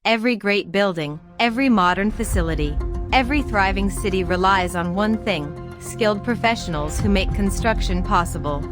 Every great building, every modern facility, every thriving city relies on one thing: skilled professionals who make construction possible.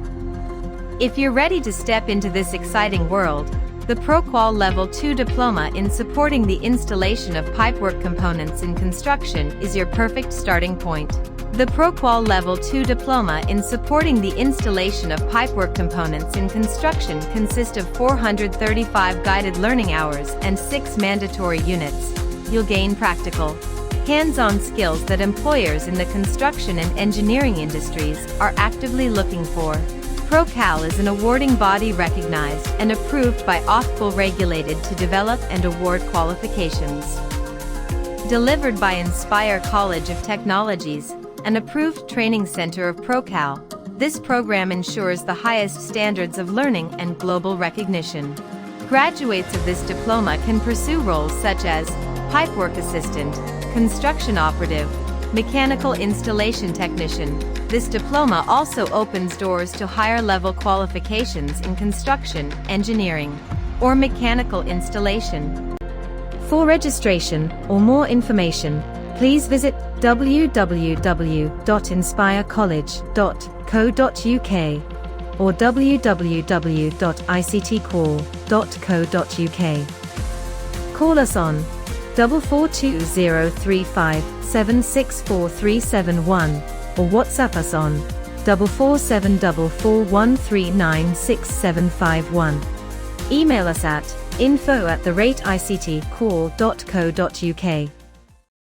If you're ready to step into this exciting world, the ProQual Level 2 Diploma in supporting the installation of pipework components in construction is your perfect starting point. The ProQual Level 2 Diploma in supporting the installation of pipework components in construction consists of 435 guided learning hours and 6 mandatory units. You'll gain practical, hands-on skills that employers in the construction and engineering industries are actively looking for. ProQual is an awarding body recognized and approved by 𝒂𝒑 regulated to develop and award qualifications. Delivered by Inspire College of Technologies, an approved training center of ProQual, this program ensures the highest standards of learning and global recognition. Graduates of this diploma can pursue roles such as pipework assistant, construction operative, mechanical installation technician. This diploma also opens doors to higher-level qualifications in construction, engineering, or mechanical installation. For registration or more information, please visit www.inspirecollege.co.uk or www.ictqual.co.uk. Call us on 442-035-764-371 or WhatsApp us on 44744139671. Email us at info@ictqual.co.uk.